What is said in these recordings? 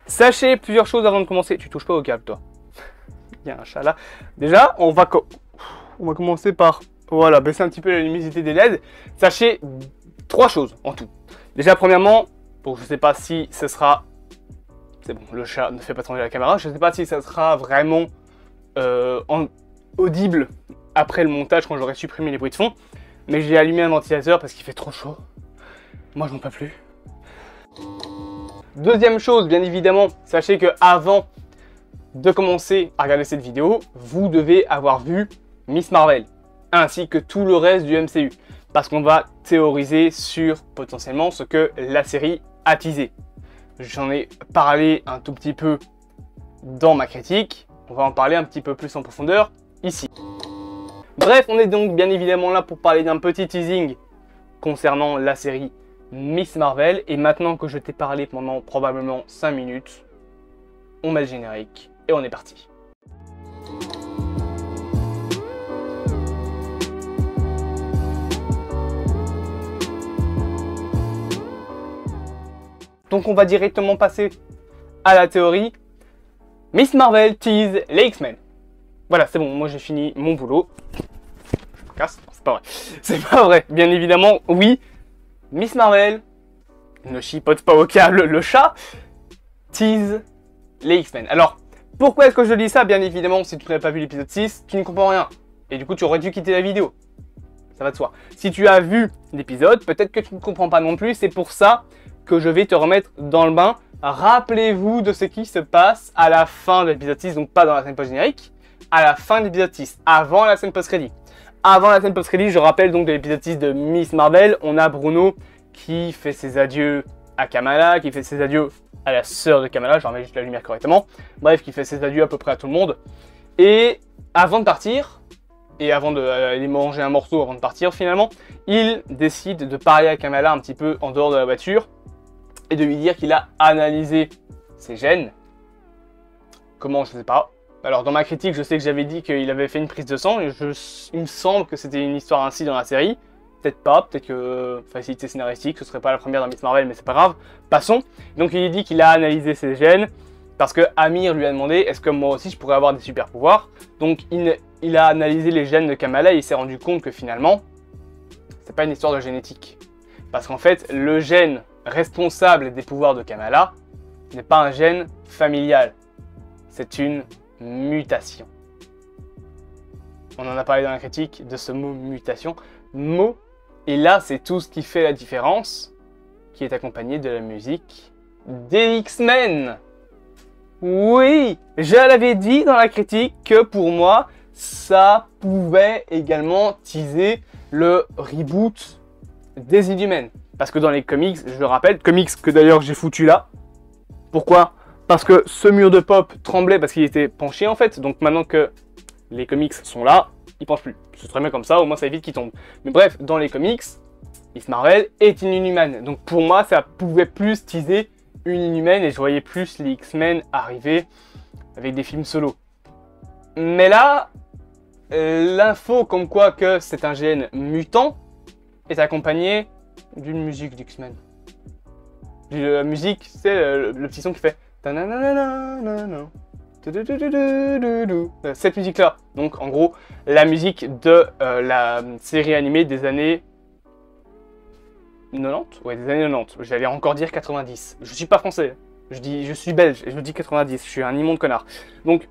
Sachez plusieurs choses avant de commencer. Tu touches pas au câble, toi. Il y a un chat là. Déjà, on va commencer par voilà, baisser un petit peu la luminosité des LED. Sachez 3 choses en tout. Déjà, premièrement, bon, je ne sais pas si ce sera... C'est bon, le chat ne fait pas tourner la caméra. Je ne sais pas si ça sera vraiment audible après le montage quand j'aurai supprimé les bruits de fond. Mais j'ai allumé un ventilateur parce qu'il fait trop chaud. Moi, je n'en peux plus. Deuxième chose, bien évidemment, sachez que avant de commencer à regarder cette vidéo, vous devez avoir vu Miss Marvel, ainsi que tout le reste du MCU, parce qu'on va théoriser sur potentiellement ce que la série a teasé. J'en ai parlé un tout petit peu dans ma critique, on va en parler un petit peu plus en profondeur ici. Bref, on est donc bien évidemment là pour parler d'un petit teasing concernant la série Miss Marvel, et maintenant que je t'ai parlé pendant probablement 5 minutes, on met le générique et on est parti. Donc on va directement passer à la théorie. Miss Marvel tease les X-Men. Voilà, c'est bon, moi j'ai fini mon boulot. Je me casse, c'est pas vrai. C'est pas vrai, bien évidemment, oui. Miss Marvel, ne chipote pas au câble le chat, tease les X-Men. Alors, pourquoi est-ce que je dis ça? Bien évidemment, si tu n'as pas vu l'épisode 6, tu ne comprends rien. Et du coup, tu aurais dû quitter la vidéo. Ça va de soi. Si tu as vu l'épisode, peut-être que tu ne comprends pas non plus. C'est pour ça que je vais te remettre dans le bain. Rappelez-vous de ce qui se passe à la fin de l'épisode 6, donc pas dans la scène post-générique, à la fin de l'épisode 6, avant la scène post-crédit. Avant la scène post-crédit, je rappelle donc de l'épisode 6 de Miss Marvel, on a Bruno qui fait ses adieux à Kamala, qui fait ses adieux à la sœur de Kamala, je remets juste la lumière correctement, bref, qui fait ses adieux à peu près à tout le monde. Et avant de partir, et avant d'aller manger un morceau avant de partir finalement, il décide de parler à Kamala un petit peu en dehors de la voiture, et de lui dire qu'il a analysé ses gènes. Comment, je sais pas. Alors dans ma critique, je sais que j'avais dit qu'il avait fait une prise de sang, et il me semble que c'était une histoire ainsi dans la série. Peut-être pas, peut-être que facilité scénaristique, ce serait pas la première dans Miss Marvel, mais c'est pas grave. Passons. Donc il dit qu'il a analysé ses gènes, parce que Amir lui a demandé, est-ce que moi aussi je pourrais avoir des super pouvoirs? Donc il a analysé les gènes de Kamala, et il s'est rendu compte que finalement, c'est pas une histoire de génétique. Parce qu'en fait, le gène responsable des pouvoirs de Kamala n'est pas un gène familial. C'est une mutation. On en a parlé dans la critique de ce mot mutation. Mot, et là c'est tout ce qui fait la différence, qui est accompagné de la musique des X-Men. Oui, je l'avais dit dans la critique que pour moi, ça pouvait également teaser le reboot des Inhumains. Parce que dans les comics, je le rappelle, comics que d'ailleurs j'ai foutu là. Pourquoi? Parce que ce mur de pop tremblait parce qu'il était penché en fait. Donc maintenant que les comics sont là, il penche plus. C'est très bien comme ça, au moins ça évite qu'il tombe. Mais bref, dans les comics, Miss Marvel est une Inhumane. Donc pour moi, ça pouvait plus teaser une Inhumaine et je voyais plus les X-Men arriver avec des films solo. Mais là, l'info comme quoi que c'est un gène mutant est accompagnée d'une musique d'X-Men. La musique, c'est le petit son qui fait... Cette musique-là. Donc, en gros, la musique de la série animée des années 90. Ouais, des années 90. J'allais encore dire 90. Je suis pas français. Je suis belge et je dis 90. Je suis un immonde connard. Donc,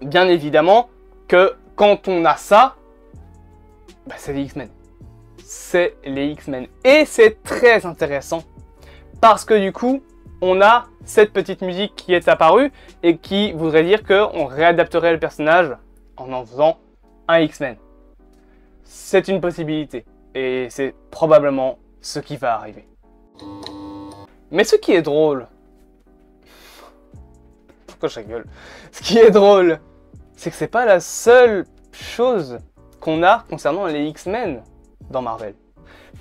bien évidemment que quand on a ça, bah, c'est les X-Men. C'est les X-Men. Et c'est très intéressant. Parce que du coup, on a cette petite musique qui est apparue et qui voudrait dire qu'on réadapterait le personnage en faisant un X-Men. C'est une possibilité et c'est probablement ce qui va arriver. Mais ce qui est drôle... Pourquoi je rigole? Ce qui est drôle, c'est que c'est pas la seule chose qu'on a concernant les X-Men dans Marvel.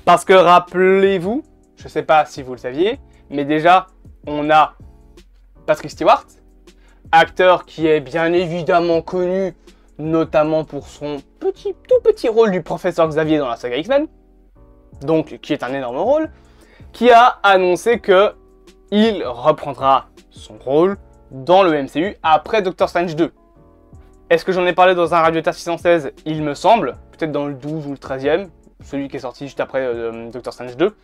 Parce que rappelez-vous, je sais pas si vous le saviez, mais déjà, on a Patrick Stewart, acteur qui est bien évidemment connu, notamment pour son tout petit rôle du professeur Xavier dans la saga X-Men, donc qui est un énorme rôle, qui a annoncé que il reprendra son rôle dans le MCU après Doctor Strange 2. Est-ce que j'en ai parlé dans un Radio Terre 616? Il me semble, peut-être dans le 12 ou le 13e, celui qui est sorti juste après Doctor Strange 2.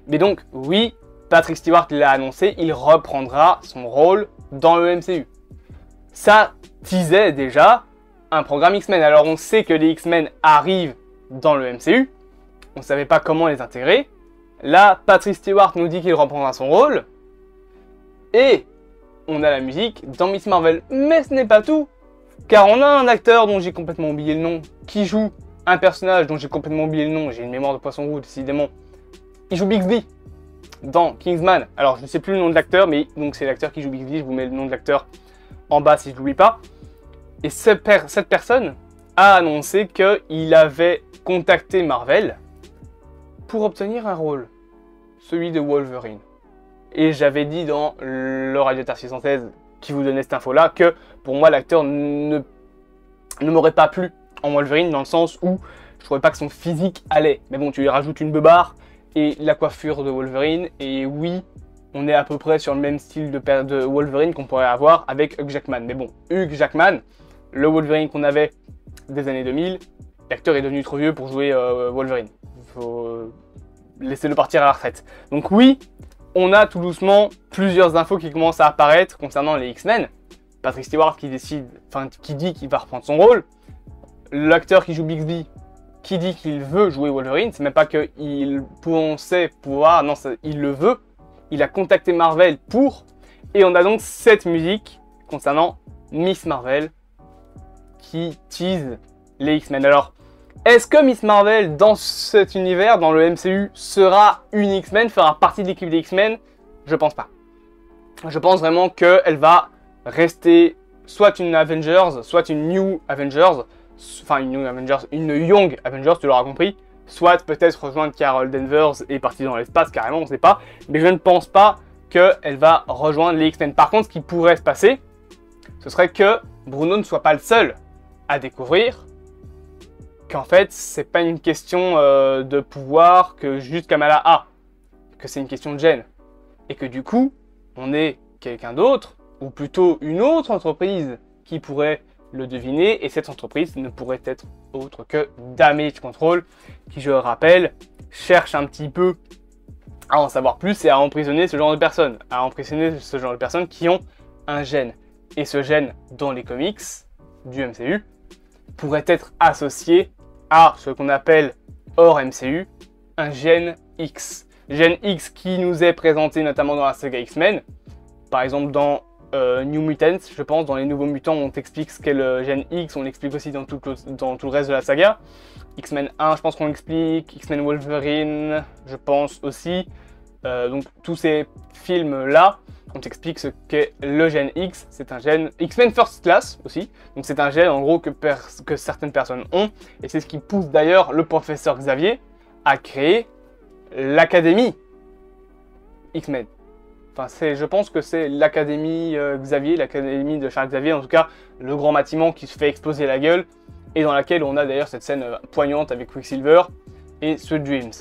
Mais donc, oui, Patrick Stewart l'a annoncé, il reprendra son rôle dans le MCU. Ça teasait déjà un programme X-Men. Alors on sait que les X-Men arrivent dans le MCU, on ne savait pas comment les intégrer. Là, Patrick Stewart nous dit qu'il reprendra son rôle, et on a la musique dans Miss Marvel. Mais ce n'est pas tout, car on a un acteur dont j'ai complètement oublié le nom, qui joue un personnage dont j'ai complètement oublié le nom, j'ai une mémoire de poisson rouge décidément. Il joue Bixby dans Kingsman. Alors je ne sais plus le nom de l'acteur, mais donc c'est l'acteur qui joue Bixby, je vous mets le nom de l'acteur en bas si je l'oublie pas. Et cette personne a annoncé qu'il avait contacté Marvel pour obtenir un rôle, celui de Wolverine. Et j'avais dit dans le Radio Terre 616 qui vous donnait cette info-là que pour moi l'acteur ne m'aurait pas plu en Wolverine, dans le sens où je trouvais pas que son physique allait. Mais bon, tu lui rajoutes une beubare et la coiffure de Wolverine, et oui, on est à peu près sur le même style de Wolverine qu'on pourrait avoir avec Hugh Jackman. Mais bon, Hugh Jackman, le Wolverine qu'on avait des années 2000, l'acteur est devenu trop vieux pour jouer Wolverine. Il faut laisser-le partir à la retraite. Donc oui, on a tout doucement plusieurs infos qui commencent à apparaître concernant les X-Men. Patrick Stewart qui dit qu'il va reprendre son rôle. L'acteur qui joue Bixby qui dit qu'il veut jouer Wolverine. C'est même pas qu'il pensait pouvoir, non, il le veut. Il a contacté Marvel pour. Et on a donc cette musique concernant Miss Marvel qui tease les X-Men. Alors, est-ce que Miss Marvel, dans cet univers, dans le MCU, sera une X-Men, fera partie de l'équipe des X-Men? Je pense pas. Je pense vraiment qu'elle va rester soit une Avengers, soit une New Avengers, enfin une New Avengers, une Young Avengers, tu l'auras compris, soit peut-être rejoindre Carol Danvers et partir dans l'espace carrément, on ne sait pas, mais je ne pense pas qu'elle va rejoindre les X-Men. Par contre, ce qui pourrait se passer, ce serait que Bruno ne soit pas le seul à découvrir qu'en fait, c'est pas une question de pouvoir que juste Kamala a, que c'est une question de gène. Et que du coup, on est quelqu'un d'autre, ou plutôt une autre entreprise qui pourrait le deviner, et cette entreprise ne pourrait être autre que Damage Control, qui, je le rappelle, cherche un petit peu à en savoir plus et à emprisonner ce genre de personnes, qui ont un gène. Et ce gène, dans les comics du MCU, pourrait être associé à ce qu'on appelle, hors MCU, un gène X. Gène X qui nous est présenté notamment dans la saga X-Men, par exemple dans New Mutants, je pense, dans les Nouveaux Mutants, on t'explique ce qu'est le gène X, on l'explique aussi dans tout le reste de la saga. X-Men 1, je pense qu'on l'explique, X-Men Wolverine, je pense aussi. Donc tous ces films-là, on t'explique ce qu'est le gène X, c'est un gène X-Men First Class aussi, donc c'est un gène en gros que certaines personnes ont, et c'est ce qui pousse d'ailleurs le professeur Xavier à créer l'académie X-Men. Enfin, je pense que c'est l'académie Xavier, l'académie de Charles Xavier, en tout cas le grand bâtiment qui se fait exploser la gueule, et dans laquelle on a d'ailleurs cette scène poignante avec Quicksilver et Sweet Dreams.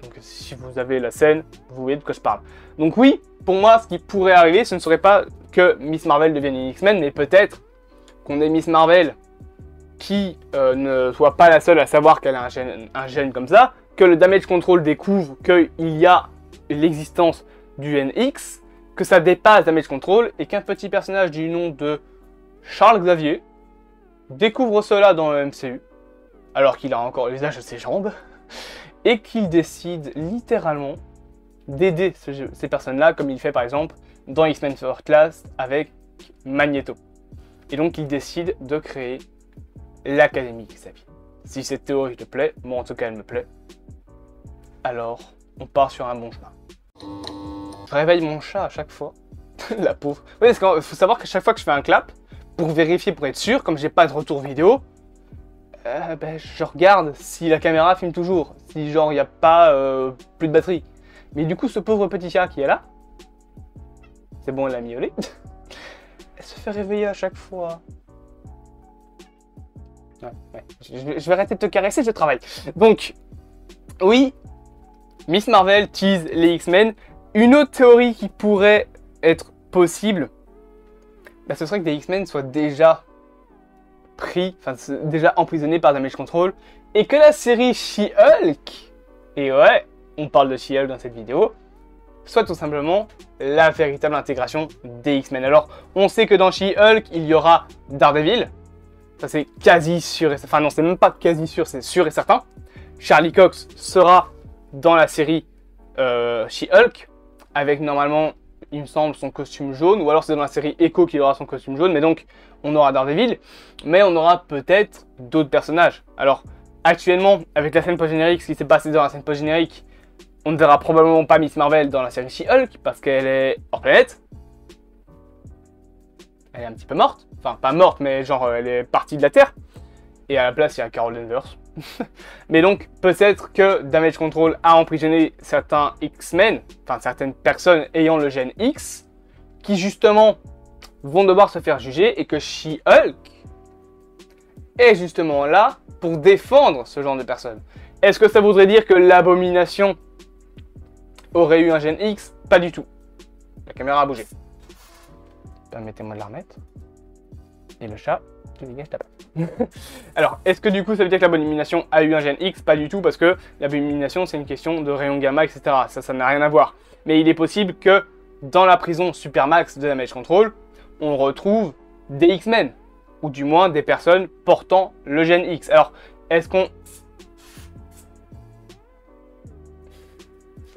Donc si vous avez la scène, vous voyez de quoi je parle. Donc oui, pour moi, ce qui pourrait arriver, ce ne serait pas que Miss Marvel devienne une X-Men, mais peut-être qu'on ait Miss Marvel qui ne soit pas la seule à savoir qu'elle a un gène comme ça, que le Damage Control découvre qu'il y a l'existence du gène X, que ça dépasse Damage Control, et qu'un petit personnage du nom de Charles Xavier découvre cela dans le MCU, alors qu'il a encore l'usage de ses jambes, et qu'il décide littéralement d'aider ces personnes-là, comme il fait par exemple dans X-Men First Class avec Magneto. Et donc il décide de créer l'Académie Xavier. Si cette théorie te plaît, moi en tout cas elle me plaît, alors on part sur un bon chemin. Je réveille mon chat à chaque fois, la pauvre. Oui, parce qu'il faut savoir qu'à chaque fois que je fais un clap, pour vérifier, pour être sûr, comme j'ai pas de retour vidéo, je regarde si la caméra filme toujours, si genre il n'y a pas plus de batterie. Mais du coup, ce pauvre petit chat qui est là, c'est bon, elle l'a miaulé, elle se fait réveiller à chaque fois. Ouais. Je vais arrêter de te caresser, je travaille. Donc, oui, Miss Marvel tease les X-Men, Une autre théorie qui pourrait être possible, bah, ce serait que des X-Men soient déjà pris, enfin déjà emprisonnés par Damage Control, et que la série She-Hulk, et ouais, on parle de She-Hulk dans cette vidéo, soit tout simplement la véritable intégration des X-Men. Alors, on sait que dans She-Hulk, il y aura Daredevil, ça c'est quasi sûr, enfin non, c'est même pas quasi sûr, c'est sûr et certain. Charlie Cox sera dans la série She-Hulk, avec normalement, il me semble, son costume jaune, ou alors c'est dans la série Echo qu'il aura son costume jaune, mais donc on aura Daredevil, mais on aura peut-être d'autres personnages. Alors, actuellement, avec la scène post-générique, ce qui s'est passé dans la scène post-générique, on ne verra probablement pas Miss Marvel dans la série She-Hulk, parce qu'elle est hors planète. Elle est un petit peu morte, enfin pas morte, mais genre elle est partie de la Terre, et à la place il y a Carol Danvers. Mais donc, peut-être que Damage Control a emprisonné certains X-Men, enfin certaines personnes ayant le gène X, qui justement vont devoir se faire juger, et que She-Hulk est justement là pour défendre ce genre de personnes. Est-ce que ça voudrait dire que l'Abomination aurait eu un gène X? Pas du tout. La caméra a bougé. Permettez-moi de la remettre. Et le chat, tu dégages ta patte. Alors, est-ce que du coup ça veut dire que l'Abomination a eu un gène X? Pas du tout, parce que l'Abomination c'est une question de rayon gamma, etc. Ça n'a rien à voir. Mais il est possible que dans la prison Supermax de Damage Control, on retrouve des X-Men. Ou du moins des personnes portant le gène X. Alors, est-ce qu'on...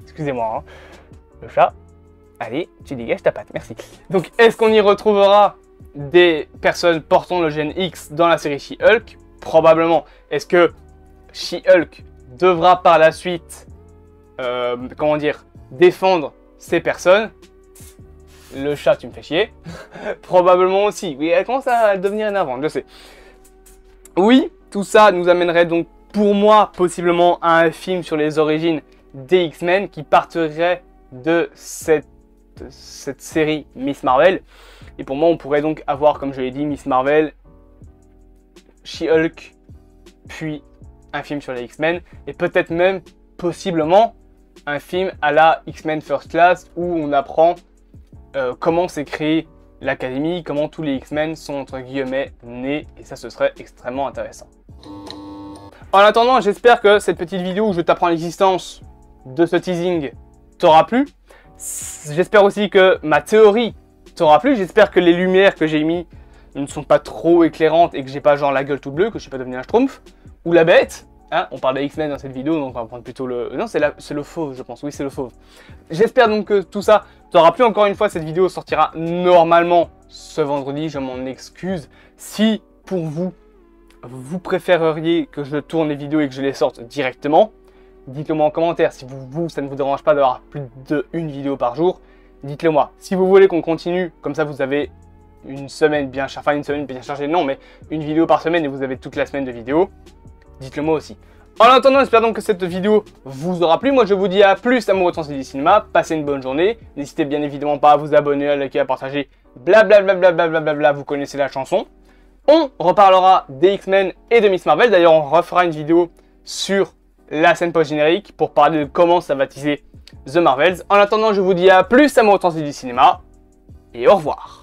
Excusez-moi, hein. Le chat. Allez, tu dégages ta patte, merci. Donc, est-ce qu'on y retrouvera des personnes portant le gène X dans la série She-Hulk? Probablement. Est-ce que She-Hulk devra par la suite, comment dire, défendre ces personnes? Le chat, tu me fais chier. Probablement aussi. Oui, elle commence à devenir énervante, je sais. Oui, tout ça nous amènerait donc, pour moi, possiblement à un film sur les origines des X-Men qui partirait de cette série Miss Marvel. Et pour moi, on pourrait donc avoir, comme je l'ai dit, Miss Marvel, She-Hulk, puis un film sur les X-Men, et peut-être même, possiblement, un film à la X-Men First Class, où on apprend comment s'est créée l'académie, comment tous les X-Men sont entre guillemets nés, et ça ce serait extrêmement intéressant. En attendant, j'espère que cette petite vidéo où je t'apprends l'existence de ce teasing t'aura plu. J'espère aussi que ma théorie t'aura plu. J'espère que les lumières que j'ai mis ne sont pas trop éclairantes et que j'ai pas genre la gueule toute bleue, que je suis pas devenu un schtroumpf ou la bête. Hein, on parle des X-Men dans cette vidéo, donc on va prendre plutôt le... Non, c'est le fauve, je pense. Oui, c'est le fauve. J'espère donc que tout ça t'aura plu. Encore une fois, cette vidéo sortira normalement ce vendredi. Je m'en excuse. Si, pour vous, vous préféreriez que je tourne les vidéos et que je les sorte directement, dites-le moi en commentaire. Si ça ne vous dérange pas d'avoir plus d'une vidéo par jour, dites-le moi. Si vous voulez qu'on continue, comme ça vous avez une semaine bien chargée, enfin une semaine bien chargée, non, mais une vidéo par semaine et vous avez toute la semaine de vidéos, dites-le moi aussi. En attendant, j'espère donc que cette vidéo vous aura plu. Moi, je vous dis à plus, amoureux de Sens et du cinéma. Passez une bonne journée. N'hésitez bien évidemment pas à vous abonner, à liker, à partager. Blablabla, vous connaissez la chanson. On reparlera des X-Men et de Miss Marvel. D'ailleurs, on refera une vidéo sur la scène post-générique pour parler de comment ça va baptiser The Marvels. En attendant, je vous dis à plus, amoureux de Sens et du cinéma. Et au revoir.